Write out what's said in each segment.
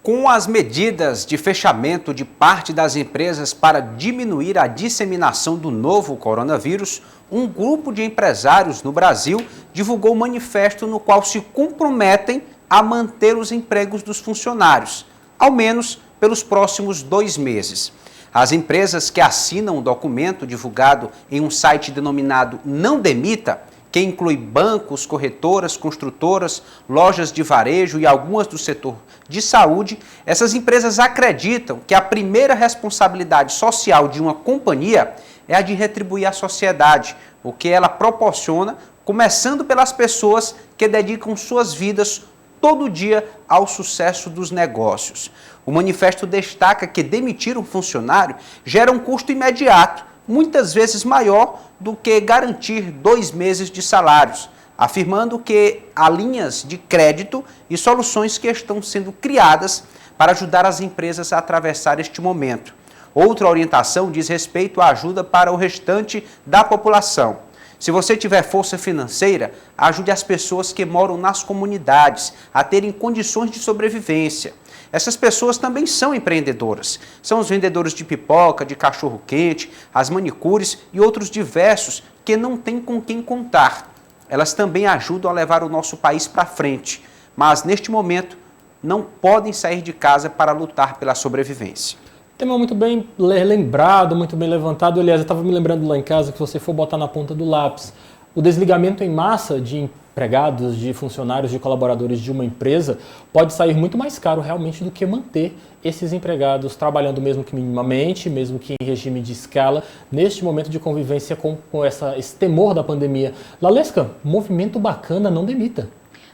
Com as medidas de fechamento de parte das empresas para diminuir a disseminação do novo coronavírus, um grupo de empresários no Brasil divulgou um manifesto no qual se comprometem a manter os empregos dos funcionários, ao menos pelos próximos 2 meses. As empresas que assinam o documento divulgado em um site denominado Não Demita, que inclui bancos, corretoras, construtoras, lojas de varejo e algumas do setor de saúde, essas empresas acreditam que a primeira responsabilidade social de uma companhia é a de retribuir à sociedade, o que ela proporciona, começando pelas pessoas que dedicam suas vidas todo dia ao sucesso dos negócios. O manifesto destaca que demitir um funcionário gera um custo imediato, muitas vezes maior do que garantir 2 meses de salários, afirmando que há linhas de crédito e soluções que estão sendo criadas para ajudar as empresas a atravessar este momento. Outra orientação diz respeito à ajuda para o restante da população. Se você tiver força financeira, ajude as pessoas que moram nas comunidades a terem condições de sobrevivência. Essas pessoas também são empreendedoras. São os vendedores de pipoca, de cachorro-quente, as manicures e outros diversos que não têm com quem contar. Elas também ajudam a levar o nosso país para frente, mas neste momento não podem sair de casa para lutar pela sobrevivência. Tema muito bem lembrado, muito bem levantado. Aliás, eu estava me lembrando lá em casa que se você for botar na ponta do lápis, o desligamento em massa de empregados, de funcionários, de colaboradores de uma empresa pode sair muito mais caro realmente do que manter esses empregados trabalhando mesmo que minimamente, mesmo que em regime de escala, neste momento de convivência com esse temor da pandemia. Lalesca, movimento bacana, não demita.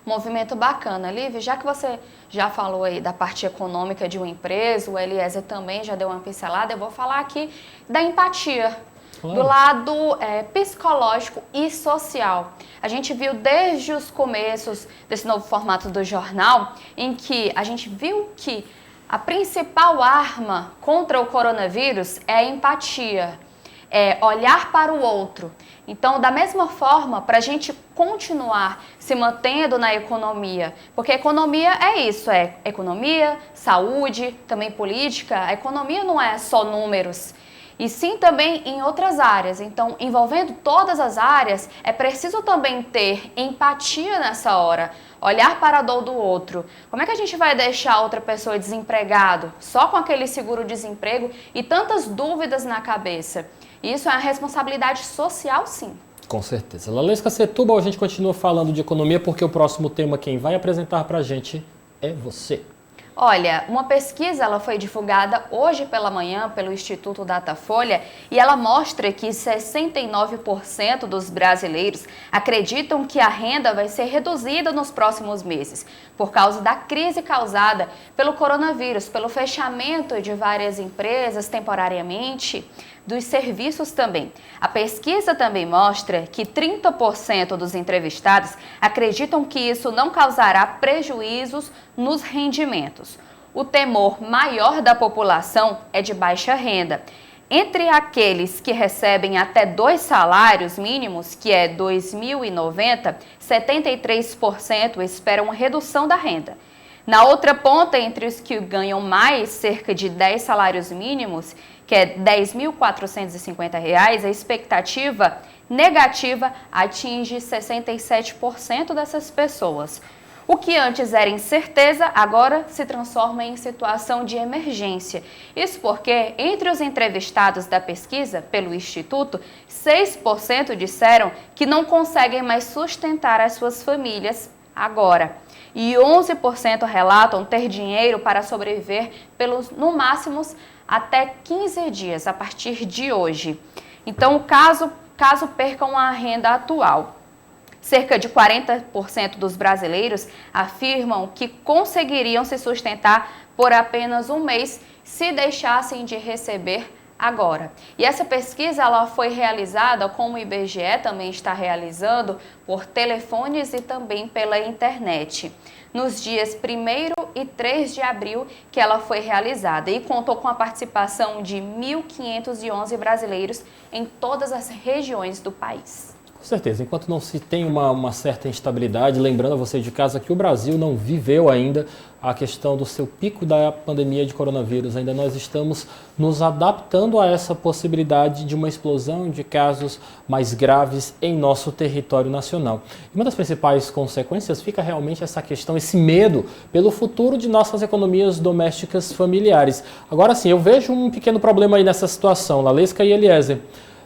Movimento bacana. Lívia, já que você já falou aí da parte econômica de uma empresa, o Eliezer também já deu uma pincelada, eu vou falar aqui da empatia, do lado psicológico e social. A gente viu desde os começos desse novo formato do jornal, em que a gente viu que a principal arma contra o coronavírus é a empatia, é olhar para o outro. Então, da mesma forma, para a gente continuar se mantendo na economia, porque a economia é isso, é economia, saúde, também política, a economia não é só números, e sim também em outras áreas. Então, envolvendo todas as áreas, é preciso também ter empatia nessa hora, olhar para a dor do outro. Como é que a gente vai deixar outra pessoa desempregado, só com aquele seguro-desemprego e tantas dúvidas na cabeça? Isso é uma responsabilidade social, sim. Com certeza. Lalesca Setúbal, a gente continua falando de economia porque o próximo tema quem vai apresentar para a gente é você. Olha, uma pesquisa ela foi divulgada hoje pela manhã pelo Instituto Datafolha e ela mostra que 69% dos brasileiros acreditam que a renda vai ser reduzida nos próximos meses por causa da crise causada pelo coronavírus, pelo fechamento de várias empresas temporariamente, dos serviços também. A pesquisa também mostra que 30% dos entrevistados acreditam que isso não causará prejuízos nos rendimentos. O temor maior da população é de baixa renda. Entre aqueles que recebem até 2 salários mínimos, que é R$ 2.090, 73% esperam uma redução da renda. Na outra ponta, entre os que ganham mais, cerca de 10 salários mínimos, que é R$ 10.450, a expectativa negativa atinge 67% dessas pessoas. O que antes era incerteza, agora se transforma em situação de emergência. Isso porque, entre os entrevistados da pesquisa pelo Instituto, 6% disseram que não conseguem mais sustentar as suas famílias agora. E 11% relatam ter dinheiro para sobreviver no máximo até 15 dias a partir de hoje. Então, caso percam a renda atual. Cerca de 40% dos brasileiros afirmam que conseguiriam se sustentar por apenas um mês se deixassem de receber agora. E essa pesquisa ela foi realizada, como o IBGE também está realizando, por telefones e também pela internet. Nos dias 1º e 3 de abril que ela foi realizada e contou com a participação de 1.511 brasileiros em todas as regiões do país. Com certeza, enquanto não se tem uma certa instabilidade, lembrando a você de casa que o Brasil não viveu ainda a questão do seu pico da pandemia de coronavírus, ainda nós estamos nos adaptando a essa possibilidade de uma explosão de casos mais graves em nosso território nacional. E uma das principais consequências fica realmente essa questão, esse medo pelo futuro de nossas economias domésticas familiares. Agora sim, eu vejo um pequeno problema aí nessa situação, Lalesca e Eliezer.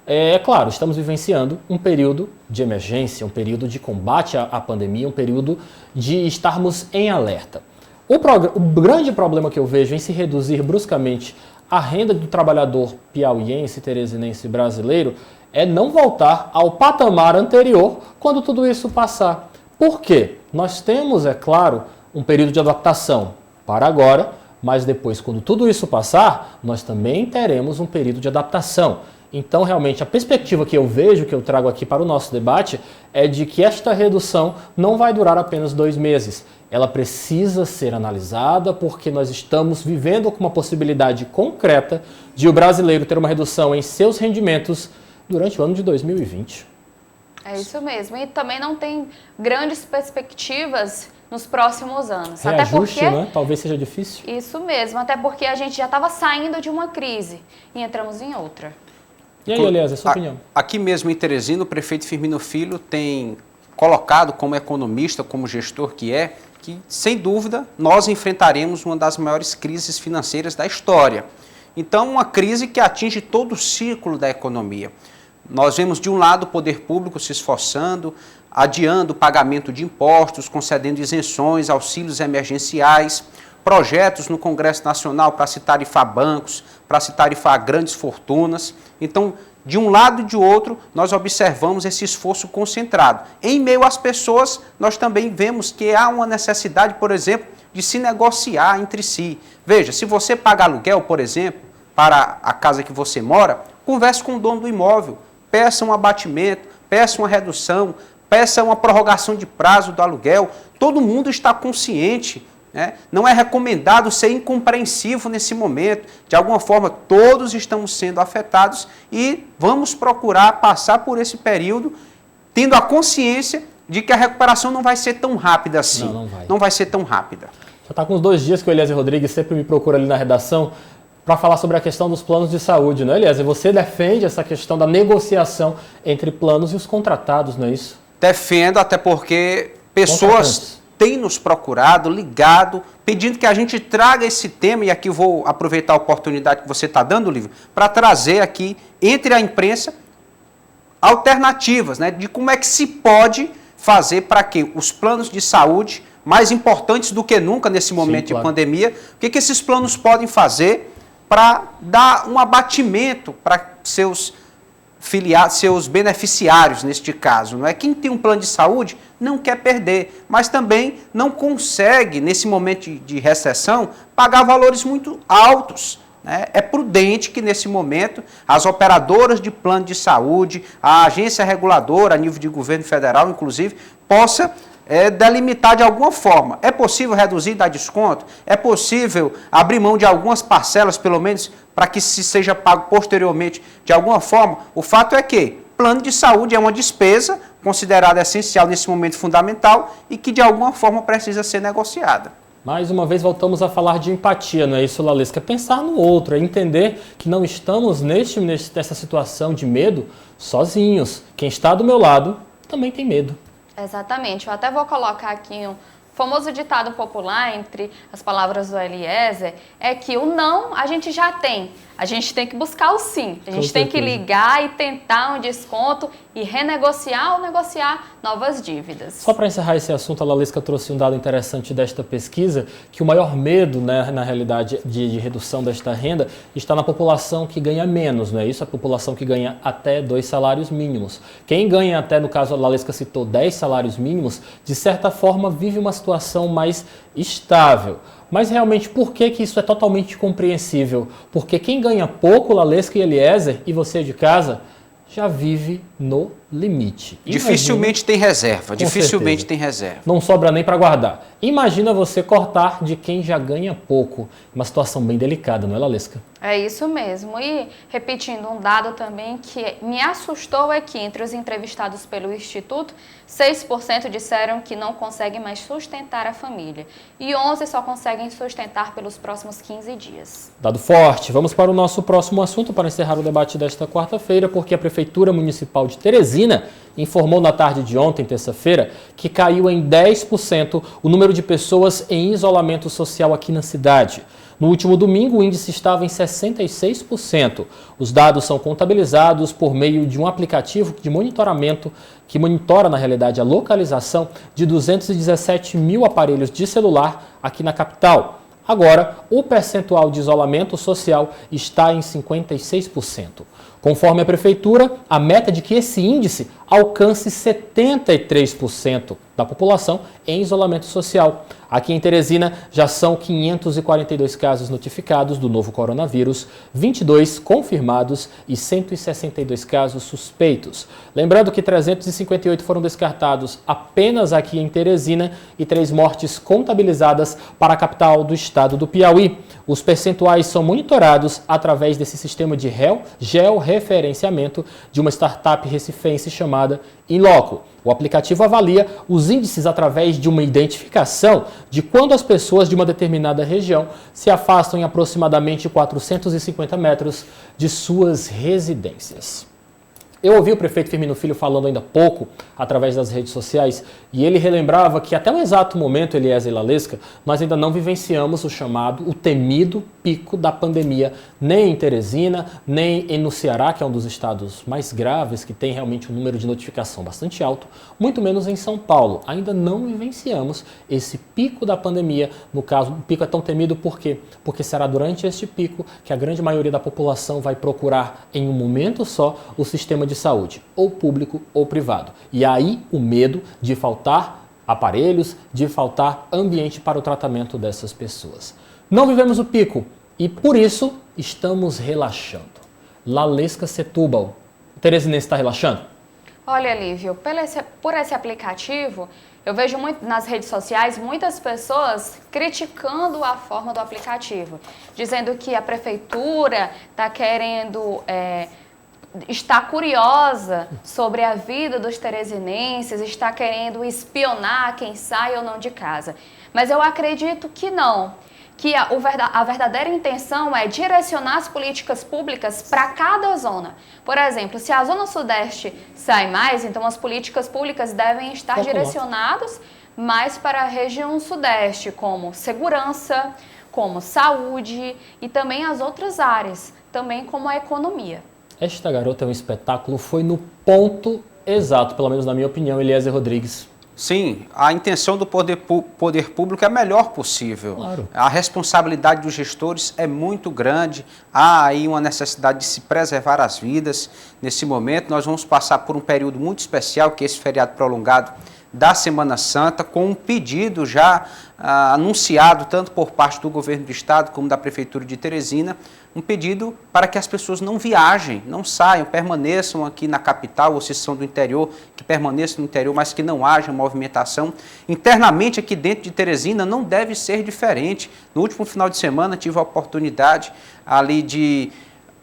É claro, estamos vivenciando um período de emergência, um período de combate à pandemia, um período de estarmos em alerta. O grande problema que eu vejo em se reduzir bruscamente a renda do trabalhador piauiense, teresinense brasileiro é não voltar ao patamar anterior quando tudo isso passar. Por quê? Nós temos, é claro, um período de adaptação para agora, mas depois, quando tudo isso passar, nós também teremos um período de adaptação. Então, realmente, a perspectiva que eu vejo, que eu trago aqui para o nosso debate, é de que esta redução não vai durar apenas 2 meses. Ela precisa ser analisada porque nós estamos vivendo com uma possibilidade concreta de o brasileiro ter uma redução em seus rendimentos durante o ano de 2020. É isso mesmo. E também não tem grandes perspectivas nos próximos anos. Reajuste, até porque, né? Talvez seja difícil. Isso mesmo, até porque a gente já estava saindo de uma crise e entramos em outra. E aí, Eliezer, sua opinião? Aqui mesmo em Teresina, o prefeito Firmino Filho tem colocado como economista, como gestor que, sem dúvida, nós enfrentaremos uma das maiores crises financeiras da história. Então, uma crise que atinge todo o ciclo da economia. Nós vemos, de um lado, o poder público se esforçando, adiando o pagamento de impostos, concedendo isenções, auxílios emergenciais, projetos no Congresso Nacional para se tarifar bancos, para se tarifar grandes fortunas. Então, de um lado e de outro, nós observamos esse esforço concentrado. Em meio às pessoas, nós também vemos que há uma necessidade, por exemplo, de se negociar entre si. Veja, se você paga aluguel, por exemplo, para a casa que você mora, converse com o dono do imóvel, peça um abatimento, peça uma redução, peça uma prorrogação de prazo do aluguel. Todo mundo está consciente. Não é recomendado ser incompreensivo nesse momento. De alguma forma, todos estamos sendo afetados e vamos procurar passar por esse período tendo a consciência de que a recuperação não vai ser tão rápida assim. Não vai ser tão rápida. Já está com uns 2 dias que o Eliezer Rodrigues sempre me procura ali na redação para falar sobre a questão dos planos de saúde, não é, Eliezer? Você defende essa questão da negociação entre planos e os contratados, não é isso? Defendo, até porque pessoas têm nos procurado, ligado, pedindo que a gente traga esse tema, e aqui vou aproveitar a oportunidade que você está dando, Lívia, para trazer aqui, entre a imprensa, alternativas, de como é que se pode fazer para que os planos de saúde, mais importantes do que nunca nesse momento de pandemia, o que esses planos podem fazer para dar um abatimento para seus filiados, seus beneficiários neste caso. Quem tem um plano de saúde não quer perder, mas também não consegue, nesse momento de recessão, pagar valores muito altos. É prudente que, nesse momento, as operadoras de plano de saúde, a agência reguladora, a nível de governo federal, inclusive, possa delimitar de alguma forma. É possível reduzir, dar desconto? É possível abrir mão de algumas parcelas, pelo menos, para que se seja pago posteriormente de alguma forma? O fato é que plano de saúde é uma despesa considerada essencial nesse momento fundamental e que, de alguma forma, precisa ser negociada. Mais uma vez voltamos a falar de empatia, não é isso, Lalesca? É pensar no outro, é entender que não estamos nessa situação de medo sozinhos. Quem está do meu lado também tem medo. Exatamente. Eu até vou colocar aqui um famoso ditado popular entre as palavras do Eliezer, é que o não a gente já tem. A gente tem que buscar o sim. A gente tem que ligar e tentar um desconto e renegociar ou negociar novas dívidas. Só para encerrar esse assunto, a Lalesca trouxe um dado interessante desta pesquisa, que o maior medo, na realidade, de redução desta renda está na população que ganha menos, não é isso? A população que ganha até 2 salários mínimos. Quem ganha até, no caso, a Lalesca citou 10 salários mínimos, de certa forma vive uma situação mais estável. Mas realmente, por que isso é totalmente compreensível? Porque quem ganha pouco, Lalesca e Eliezer, e você de casa, já vive no limite. Dificilmente tem reserva, dificilmente certeza. tem reserva. Não sobra nem para guardar. Imagina você cortar de quem já ganha pouco. Uma situação bem delicada, não é, Lalesca? É isso mesmo. E repetindo um dado também que me assustou é que entre os entrevistados pelo Instituto, 6% disseram que não conseguem mais sustentar a família e 11% só conseguem sustentar pelos próximos 15 dias. Dado forte. Vamos para o nosso próximo assunto para encerrar o debate desta quarta-feira, porque a Prefeitura Municipal de Teresina informou na tarde de ontem, terça-feira, que caiu em 10% o número de pessoas em isolamento social aqui na cidade. No último domingo, o índice estava em 66%. Os dados são contabilizados por meio de um aplicativo de monitoramento que monitora, na realidade, a localização de 217 mil aparelhos de celular aqui na capital. Agora, o percentual de isolamento social está em 56%. Conforme a Prefeitura, a meta é de que esse índice alcance 73% da população em isolamento social. Aqui em Teresina já são 542 casos notificados do novo coronavírus, 22 confirmados e 162 casos suspeitos. Lembrando que 358 foram descartados apenas aqui em Teresina e 3 mortes contabilizadas para a capital do estado do Piauí. Os percentuais são monitorados através desse sistema de georreferenciamento de uma startup recifense chamada Inloco. O aplicativo avalia os índices através de uma identificação de quando as pessoas de uma determinada região se afastam em aproximadamente 450 metros de suas residências. Eu ouvi o prefeito Firmino Filho falando ainda há pouco, através das redes sociais, e ele relembrava que até o exato momento, Eliezer e Lalesca, nós ainda não vivenciamos o temido pico da pandemia, nem em Teresina, nem no Ceará, que é um dos estados mais graves, que tem realmente um número de notificação bastante alto, muito menos em São Paulo. Ainda não vivenciamos esse pico da pandemia. No caso, o pico é tão temido por quê? Porque será durante este pico que a grande maioria da população vai procurar, em um momento só, o sistema de saúde, ou público ou privado. E aí o medo de faltar aparelhos, de faltar ambiente para o tratamento dessas pessoas. Não vivemos o pico e por isso estamos relaxando. Lalesca Setúbal, o teresinense está relaxando? Olha, Lívio, por esse aplicativo, eu vejo muito nas redes sociais muitas pessoas criticando a forma do aplicativo, dizendo que a prefeitura está querendo está curiosa sobre a vida dos teresinenses, está querendo espionar quem sai ou não de casa. Mas eu acredito que não, que a verdadeira intenção é direcionar as políticas públicas para cada zona. Por exemplo, se a Zona Sudeste sai mais, então as políticas públicas devem estar direcionadas mais para a região Sudeste, como segurança, como saúde e também as outras áreas, também como a economia. Esta garota é um espetáculo, foi no ponto exato, pelo menos na minha opinião, Eliezer Rodrigues. Sim, a intenção do poder público é a melhor possível. Claro. A responsabilidade dos gestores é muito grande, há aí uma necessidade de se preservar as vidas. Nesse momento, nós vamos passar por um período muito especial, que é esse feriado prolongado da Semana Santa, com um pedido já anunciado tanto por parte do governo do estado como da Prefeitura de Teresina, um pedido para que as pessoas não viajem, não saiam, permaneçam aqui na capital, ou se são do interior, que permaneçam no interior, mas que não haja movimentação. Internamente aqui dentro de Teresina não deve ser diferente. No último final de semana tive a oportunidade ali de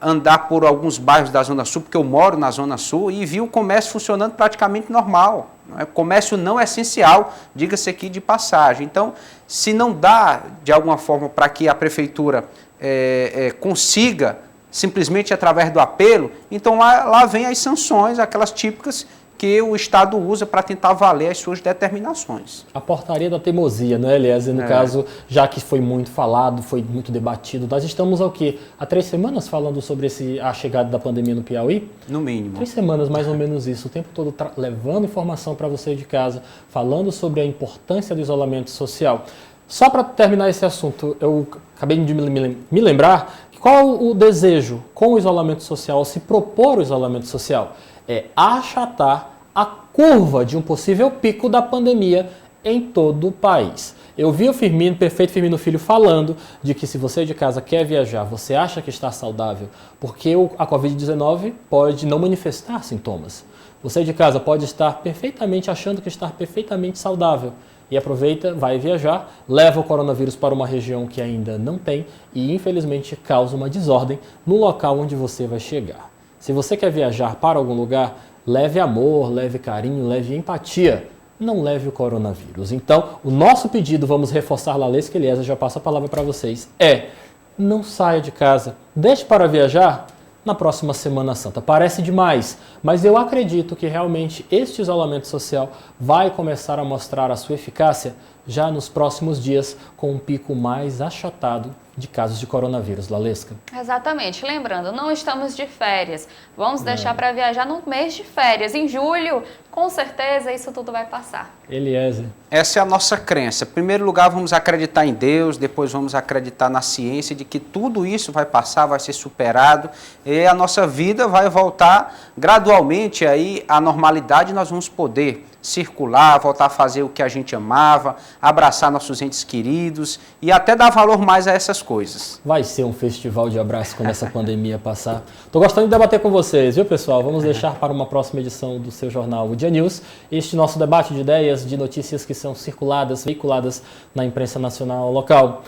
andar por alguns bairros da Zona Sul, porque eu moro na Zona Sul, e vi o comércio funcionando praticamente normal. O comércio não é essencial, diga-se aqui de passagem. Então, se não dá, de alguma forma, para que a Prefeitura consiga, simplesmente através do apelo, então lá vem as sanções, aquelas típicas que o Estado usa para tentar valer as suas determinações. A portaria da teimosia, né, Eliezer? No caso, já que foi muito falado, foi muito debatido, nós estamos há 3 semanas falando sobre a chegada da pandemia no Piauí? No mínimo. 3 semanas, mais ou menos isso, o tempo todo levando informação para você de casa, falando sobre a importância do isolamento social. Só para terminar esse assunto, eu acabei de me lembrar qual o desejo com o isolamento social, ao se propor o isolamento social, é achatar a curva de um possível pico da pandemia em todo o país. Eu vi o prefeito Firmino Filho falando de que se você de casa quer viajar, você acha que está saudável, porque a Covid-19 pode não manifestar sintomas. Você de casa pode estar perfeitamente achando que está perfeitamente saudável. E aproveita, vai viajar, leva o coronavírus para uma região que ainda não tem e infelizmente causa uma desordem no local onde você vai chegar. Se você quer viajar para algum lugar, leve amor, leve carinho, leve empatia. Não leve o coronavírus. Então, o nosso pedido, vamos reforçar, Lalesca e Eliezer, já passo a palavra para vocês, não saia de casa. Deixe para viajar na próxima Semana Santa. Parece demais, mas eu acredito que realmente este isolamento social vai começar a mostrar a sua eficácia já nos próximos dias, com um pico mais achatado de casos de coronavírus. Lalesca. Exatamente. Lembrando, não estamos de férias. Vamos deixar para viajar no mês de férias. Em julho, com certeza, isso tudo vai passar. Eliezer. Essa é a nossa crença. Em primeiro lugar, vamos acreditar em Deus, depois vamos acreditar na ciência de que tudo isso vai passar, vai ser superado e a nossa vida vai voltar gradualmente aí à normalidade. Nós vamos poder circular, voltar a fazer o que a gente amava, abraçar nossos entes queridos e até dar valor mais a essas coisas. Vai ser um festival de abraço quando essa pandemia passar. Tô gostando de debater com vocês, viu, pessoal? Vamos deixar para uma próxima edição do seu jornal, o Dia News, este nosso debate de ideias, de notícias que são circuladas, veiculadas na imprensa nacional local.